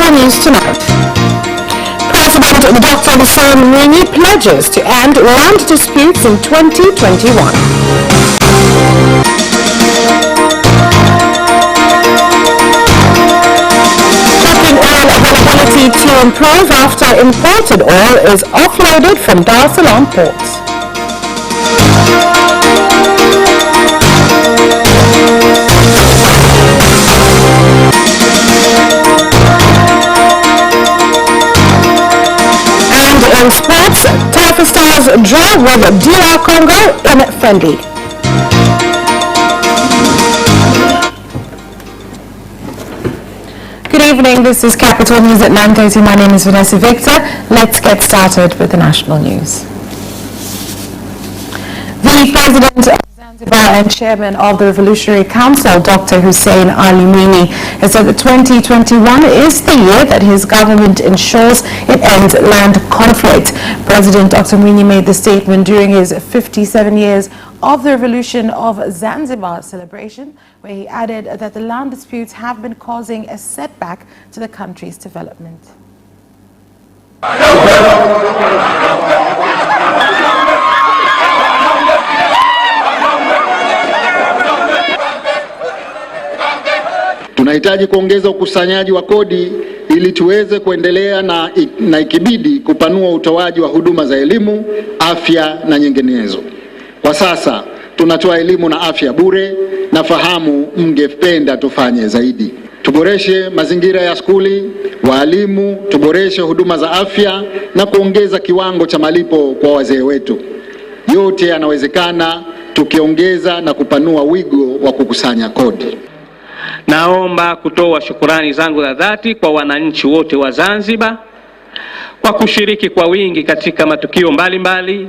Capital News tonight. President Dr. SALAAM pledges to end land disputes in 2021. Trucking oil availability to improve after imported oil is offloaded from SALAAM ports. In sports, Taifa Stars draw with DR Congo in friendly. Good evening, this is Capital News at 9:30. My name is Vanessa Victor. Let's get started with the national news. The President of Zanzibar and Chairman of the Revolutionary Council, Dr. Hussein Ali Mwinyi, has said that 2021 is the year that his government ensures it ends land conflict. President Dr. Mwinyi made the statement during his 57 years of the Revolution of Zanzibar celebration, where he added that the land disputes have been causing a setback to the country's development. Tunahitaji kuongeza ukusanyaji wa kodi ili tuweze kuendelea na ikibidi kupanua utoaji wa huduma za elimu, afya na nyinginezo. Kwa sasa tunatoa elimu na afya bure, na fahamu mngependa tufanye zaidi. Tuboreshe mazingira ya skuli, walimu, tuboreshe huduma za afya na kuongeza kiwango cha malipo kwa wazee wetu. Yote yanawezekana tukiongeza na kupanua wigo wa kukusanya kodi. Naomba kutoa shukurani zangu za dhati kwa wananchi wote wa Zanzibar kwa kushiriki kwa wingi katika matukio mbalimbali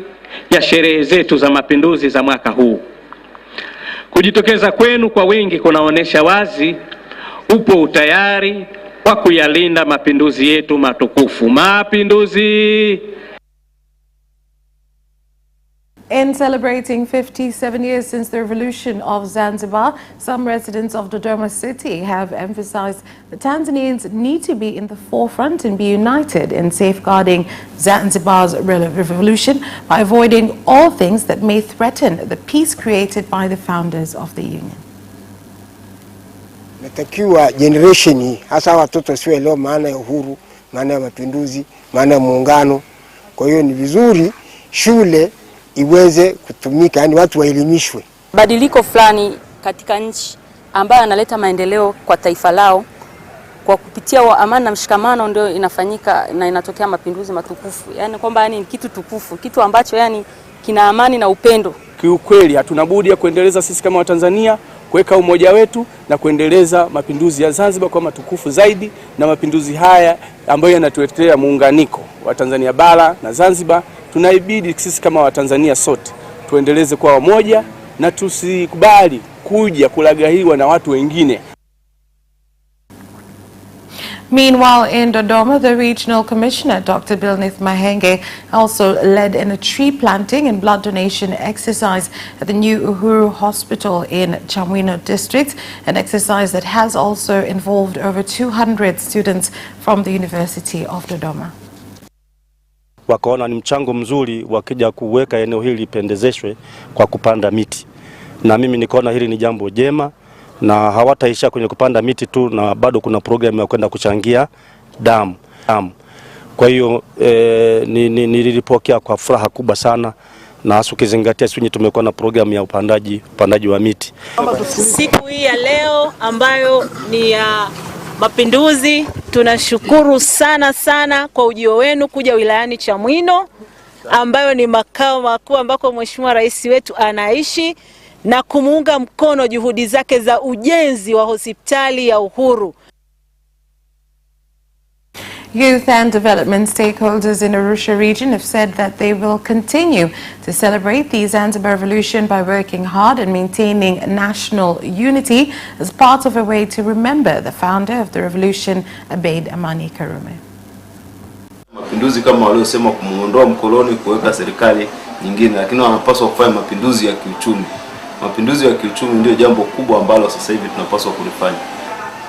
ya sherehe zetu za mapinduzi za mwaka huu. Kujitokeza kwenu kwa wingi kunaonesha wazi upo utayari wa kuyalinda mapinduzi yetu matukufu. Mapinduzi! In celebrating 57 years since the revolution of Zanzibar, some residents of Dodoma City have emphasized that Tanzanians need to be in the forefront and be united in safeguarding Zanzibar's revolution by avoiding all things that may threaten the peace created by the founders of the union. Natakiwa generation hasa watoto siwe leo maana ya uhuru, maana ya mapinduzi, maana ya muungano. Kwa hiyo ni vizuri shule iweze kutumika, yani watu waelimishwe. Badiliko fulani katika nchi ambayo analeta maendeleo kwa taifa lao kwa kupitia amani na mshikamano ndio inafanyika na inatokea mapinduzi matukufu. Yani kwamba yani kitu tukufu, kitu ambacho yani kina amani na upendo. Kiukweli hatuna budi ya kuendeleza sisi kama Watanzania, kuweka umoja wetu na kuendeleza mapinduzi ya Zanzibar kwa matukufu zaidi, na mapinduzi haya ambayo yanatuletea muunganiko wa Tanzania bara na Zanzibar. Tunaibidi sisi kama Watanzania sote tuendeleze kwa umoja na tusikubali kuja kulagahiwa na watu wengine. Meanwhile, in Dodoma, the Regional Commissioner, Dr. Bilnith Mahenge, also led in a tree planting and blood donation exercise at the new Uhuru Hospital in Chamwino District, an exercise that has also involved over 200 students from the University of Dodoma. Wakaona ni mchango mzuri wakija kuweka eneo hili lipendezeshwe kwa kupanda miti. Na mimi nikaona hili ni jambo jema, na hawataisha kwenye kupanda miti tu, na bado kuna programu ya kwenda kuchangia damu. Kwa hiyo nilipokea kwa furaha kubwa sana, na hasa ukizingatia sisi tumekuwa na programu ya upandaji wa miti. Siku hii ya leo ambayo ni ya mapinduzi, tunashukuru sana kwa ujio wenu kuja wilayani Chamwino, ambayo ni makao makuu ambako Mheshimiwa Rais wetu anaishi, na kumuunga mkono juhudi zake za ujenzi wa hospitali ya Uhuru. Youth and development stakeholders in ARUSHA region have said that they will continue to celebrate the Zanzibar Revolution by working hard and maintaining national unity as part of a way to remember the founder of the revolution, Abeid Amani Karume. Mapinduzi kama waliosema kumuondoa mkoloni kuweka serikali nyingine, lakini wanapaswa kufanya mapinduzi ya kiuchumi. Mapinduzi ya kiuchumi ndio jambo kubwa ambalo sasa hivi tunapaswa kulifanya.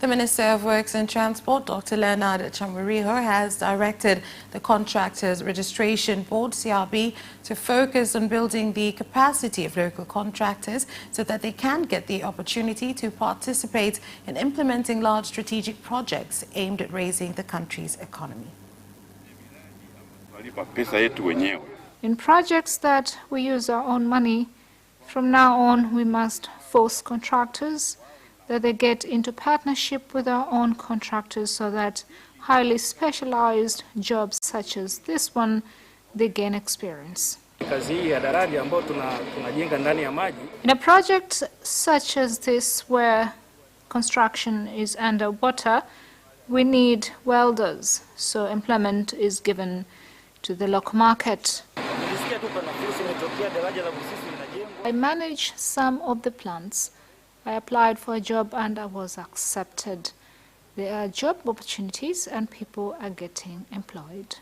The Minister of Works and Transport, Dr. Leonard Chamuriho, has directed the Contractors Registration Board, CRB, to focus on building the capacity of local contractors so that they can get the opportunity to participate in implementing large strategic projects aimed at raising the country's economy. In projects that we use our own money, from now on we must force contractors that they get into partnership with our own contractors so that highly specialized jobs such as this one, they gain experience. In a project such as this where construction is underwater, we need welders, so employment is given to the local market. I manage some of the plants. I applied for a job and I was accepted. There are job opportunities and people are getting employed.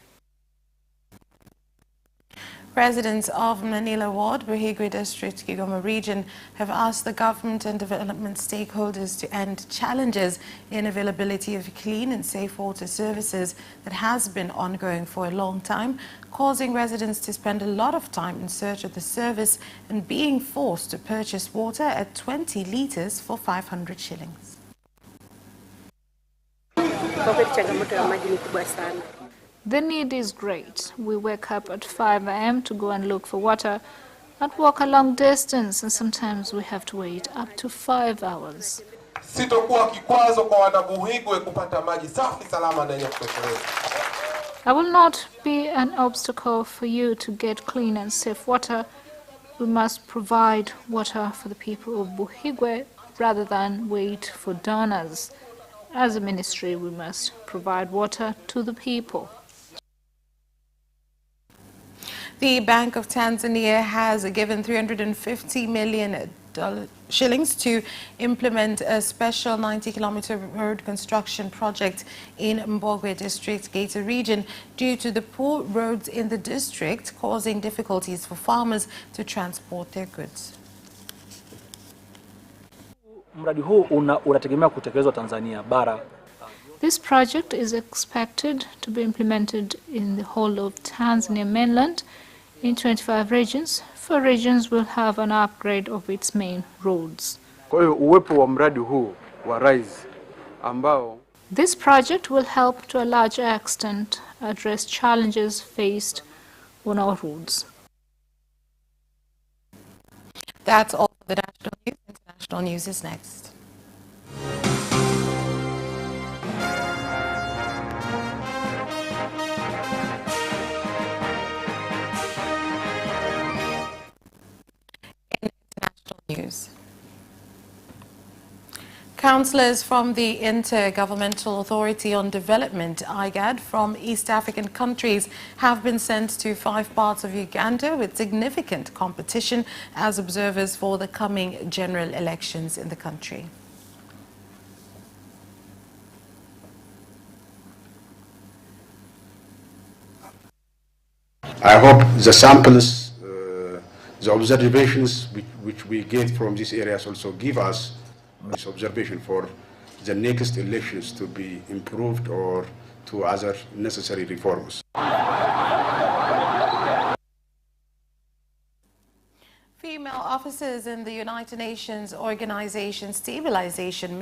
Residents of Manila Ward, Buhigwe District, Kigoma Region have asked the government and development stakeholders to end challenges in availability of clean and safe water services that has been ongoing for a long time, causing residents to spend a lot of time in search of the service and being forced to purchase water at 20 liters for 500 shillings. The need is great. We wake up at 5 a.m. to go and look for water and walk a long distance, and sometimes we have to wait up to 5 hours. I will not be an obstacle for you to get clean and safe water. We must provide water for the people of Buhigwe rather than wait for donors. As a ministry, we must provide water to the people. The Bank of Tanzania has given 350 million shillings to implement a special 90-kilometer road construction project in Mbogwe District, Geita Region, due to the poor roads in the district causing difficulties for farmers to transport their goods. This project is expected to be implemented in the whole of Tanzania mainland in 25 regions. 4 regions will have an upgrade of its main roads. This project will help to a large extent address challenges faced on our roads. That's all for the national news. International news is next. News. Councillors from the Intergovernmental Authority on Development, IGAD, from East African countries have been sent to 5 parts of Uganda with significant competition as observers for the coming general elections in the country. I hope the samples, the observations which we get from these areas also give us this observation for the next elections to be improved or to other necessary reforms. Female officers in the United Nations Organization Stabilization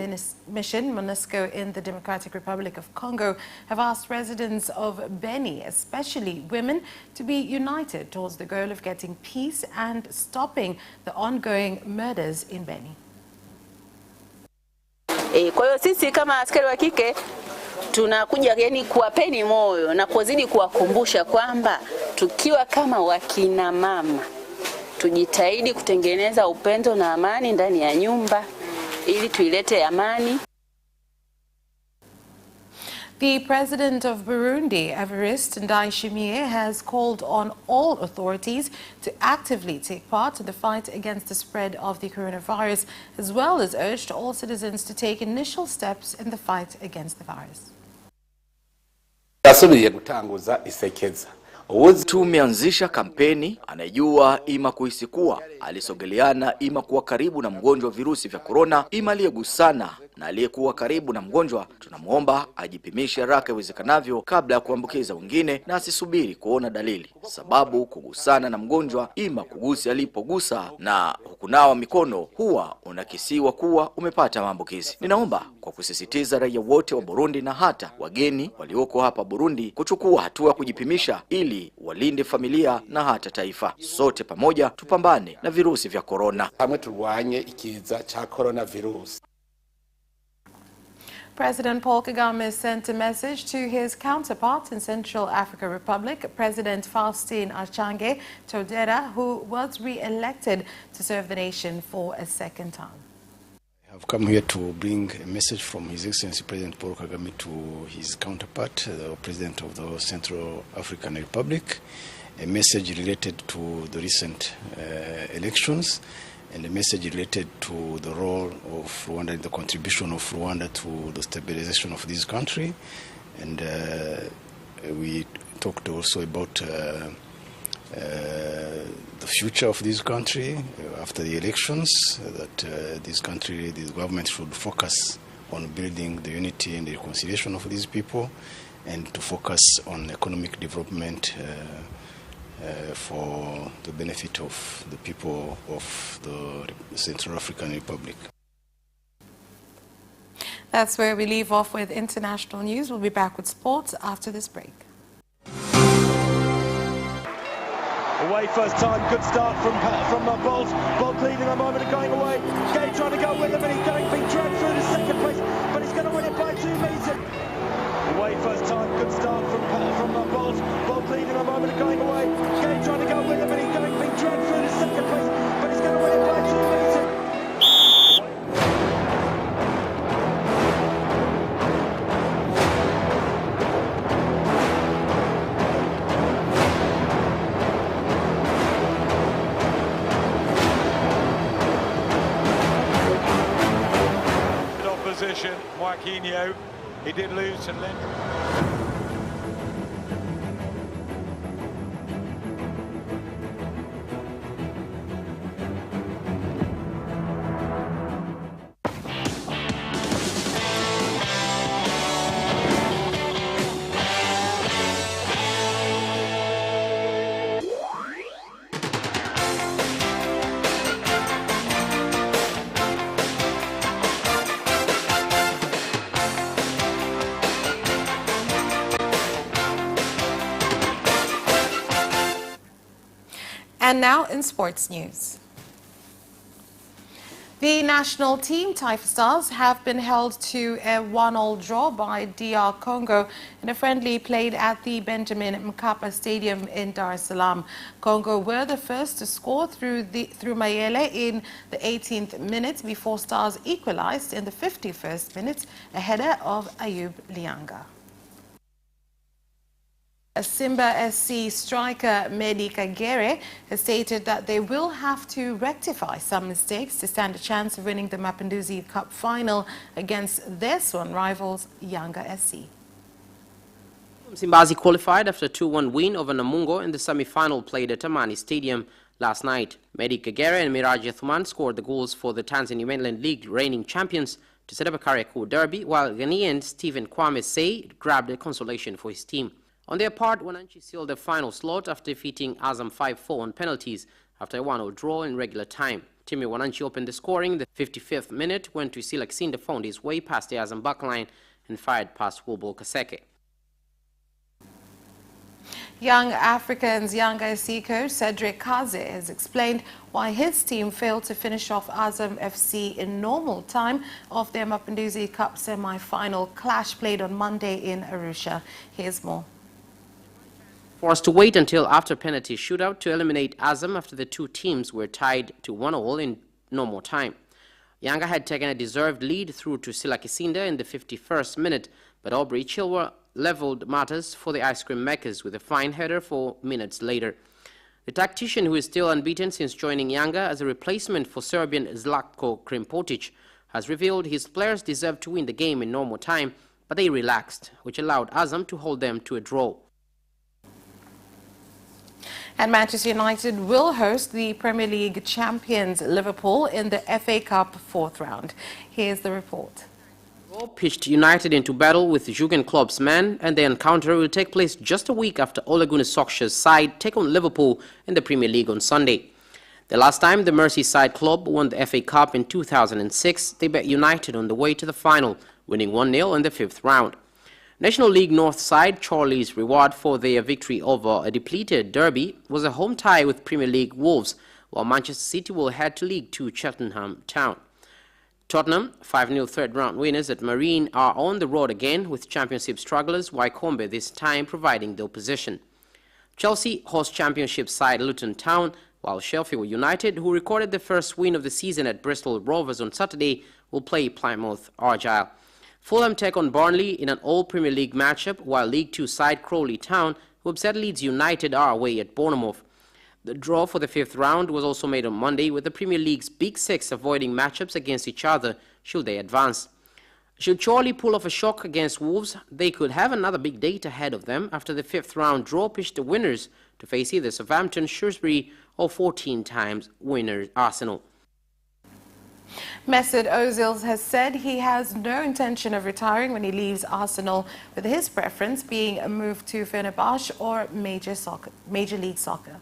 Mission, MONUSCO, in the Democratic Republic of Congo have asked residents of Beni, especially women, to be united towards the goal of getting peace and stopping the ongoing murders in Beni. Kwa hiyo sisi kama askari wa kike tunakuja yani kuwapeni moyo na kuzidi kuwakumbusha kwamba tukiwa kama wakina mama tujitahidi kutengeneza upendo na amani ndani ya nyumba ili tuilete amani. The President of Burundi, Evariste Ndayishimiye, has called on all authorities to actively take part in the fight against the spread of the coronavirus, as well as urged all citizens to take initial steps in the fight against the virus. Tumeanzisha kampeni anayejua ima kuhisi kuwa alisogeleana ima kuwa karibu na mgonjwa wa virusi vya korona ima aliyegusana na aliyekuwa karibu na mgonjwa, tunamwomba ajipimishe haraka iwezekanavyo kabla ya kuambukiza wengine na asisubiri kuona dalili, sababu kugusana na mgonjwa, ima kugusa alipogusa na kunawa mikono, huwa unakisiwa kuwa umepata maambukizi. Ninaomba kwa kusisitiza raia wote wa Burundi na hata wageni walioko hapa Burundi kuchukua hatua ya kujipimisha ili walinde familia na hata taifa. Sote pamoja tupambane na virusi vya corona. Hamwe turwanye ikiza cha coronavirus. President Paul Kagame sent a message to his counterpart in Central African Republic, President Faustin Archange Touadera, who was re-elected to serve the nation for a second time. I've come here to bring a message from His Excellency President Paul Kagame to his counterpart, the President of the Central African Republic, a message related to the recent elections, and a message related to the role of Rwanda and the contribution of Rwanda to the stabilization of this country. And we talked also about the future of this country after the elections, that this country, this government should focus on building the unity and the reconciliation of these people, and to focus on economic development for the benefit of the people of the Central African Republic. That's where we leave off with international news. We'll be back with sports after this break. Away first time, good start from Bolt. Bolt leading a moment and going away. Gay trying to go with him, and he's being dragged through to second place, but he's going to win it by 2 meters. Away first time, good start from Bolt. Bolt leading a moment and going away. Gay trying to go with him, and he's being dragged through to second place, but he's going to win it by 2 meters. Opposition, Joaquinho, he did lose to Lendl. And now in sports news. The national team, Taifa Stars, have been held to a 1-1 draw by DR Congo in a friendly played at the Benjamin Mkapa Stadium in Dar es Salaam. Congo were the first to score through Mayele in the 18th minute before Stars equalized in the 51st minute, a header of Ayub Lianga. Simba SC striker Medi Kagere has stated that they will have to rectify some mistakes to stand a chance of winning the Mapinduzi Cup final against their sworn rivals, Yanga SC. Msimbazi qualified after a 2-1 win over Namungo in the semi-final played at Amani Stadium last night. Medi Kagere and Miraji Thuman scored the goals for the Tanzania Mainland League reigning champions to set up a Kariakoo derby, while Ghanaian Stephen Kwame Sey grabbed a consolation for his team. On their part, Wananchi sealed the final slot after defeating Azam 5-4 on penalties after a 1-0 draw in regular time. Team Wananchi opened the scoring the 55th minute when Twisila Kisinda found his way past the Azam backline and fired past Wubol Kaseke. Young Africans Yanga SC coach Cedric Kaze has explained why his team failed to finish off Azam FC in normal time of their Mapinduzi Cup semi-final clash played on Monday in Arusha. Here's more. Forced to wait until after penalty shootout to eliminate Azam after the two teams were tied to 1-1 in normal time. Yanga had taken a deserved lead through to Sila Kisinda in the 51st minute, but Aubrey Chilwell leveled matters for the ice cream makers with a fine header 4 minutes later. The tactician, who is still unbeaten since joining Yanga as a replacement for Serbian Zlatko Krimpotic, has revealed his players deserved to win the game in normal time, but they relaxed, which allowed Azam to hold them to a draw. And Manchester United will host the Premier League champions Liverpool in the FA Cup 4th round. Here's the report. Pitched United into battle with Jurgen Klopp's men, and the encounter will take place just a week after Ole Gunnar Solskjaer's side take on Liverpool in the Premier League on Sunday. The last time the Merseyside club won the FA Cup in 2006, they bet United on the way to the final, winning 1-0 in the 5th round. National League North side Chorley's reward for their victory over a depleted Derby was a home tie with Premier League Wolves, while Manchester City will head to League 2 Cheltenham Town. Tottenham, 5-0 third-round winners at Marine, are on the road again with Championship strugglers Wycombe this time providing the opposition. Chelsea host Championship side Luton Town, while Sheffield United, who recorded the first win of the season at Bristol Rovers on Saturday, will play Plymouth Argyle. Fulham take on Burnley in an all-Premier League matchup, while League 2 side Crawley Town, who upset Leeds United, are away at Bournemouth. The draw for the 5th round was also made on Monday, with the Premier League's Big Six avoiding matchups against each other should they advance. Should Chorley pull off a shock against Wolves, they could have another big date ahead of them after the 5th round draw pitched the winners to face either Southampton, Shrewsbury or 14 times winners Arsenal. Mesut Ozil has said he has no intention of retiring when he leaves Arsenal, with his preference being a move to Fenerbahce or Major League Soccer.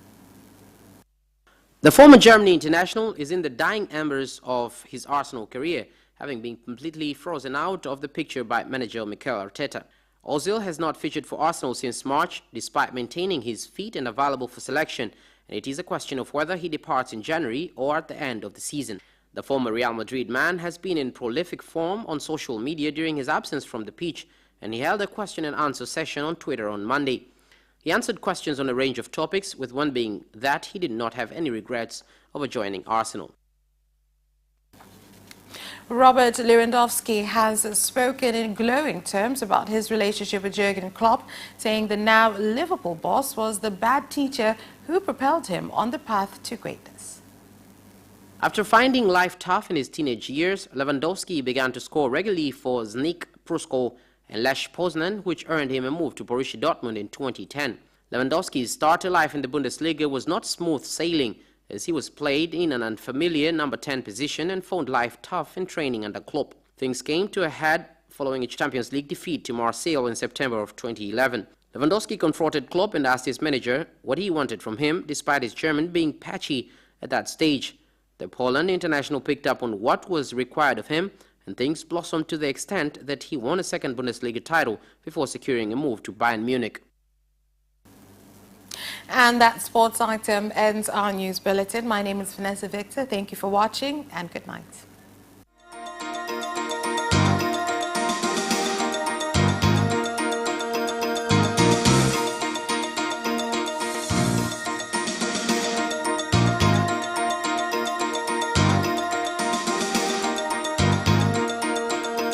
The former Germany international is in the dying embers of his Arsenal career, having been completely frozen out of the picture by manager Mikel Arteta. Ozil has not featured for Arsenal since March, despite maintaining his feet and available for selection, and it is a question of whether he departs in January or at the end of the season. The former Real Madrid man has been in prolific form on social media during his absence from the pitch, and he held a question and answer session on Twitter on Monday. He answered questions on a range of topics, with one being that he did not have any regrets over joining Arsenal. Robert Lewandowski has spoken in glowing terms about his relationship with Jurgen Klopp, saying the now Liverpool boss was the bad teacher who propelled him on the path to greatness. After finding life tough in his teenage years, Lewandowski began to score regularly for Znik Prusko and Lech Poznan, which earned him a move to Borussia Dortmund in 2010. Lewandowski's starter life in the Bundesliga was not smooth sailing, as he was played in an unfamiliar number 10 position and found life tough in training under Klopp. Things came to a head following a Champions League defeat to Marseille in September of 2011. Lewandowski confronted Klopp and asked his manager what he wanted from him, despite his German being patchy at that stage. The Poland international picked up on what was required of him, and things blossomed to the extent that he won a second Bundesliga title before securing a move to Bayern Munich. And that sports item ends our news bulletin. My name is Vanessa Victor. Thank you for watching and good night.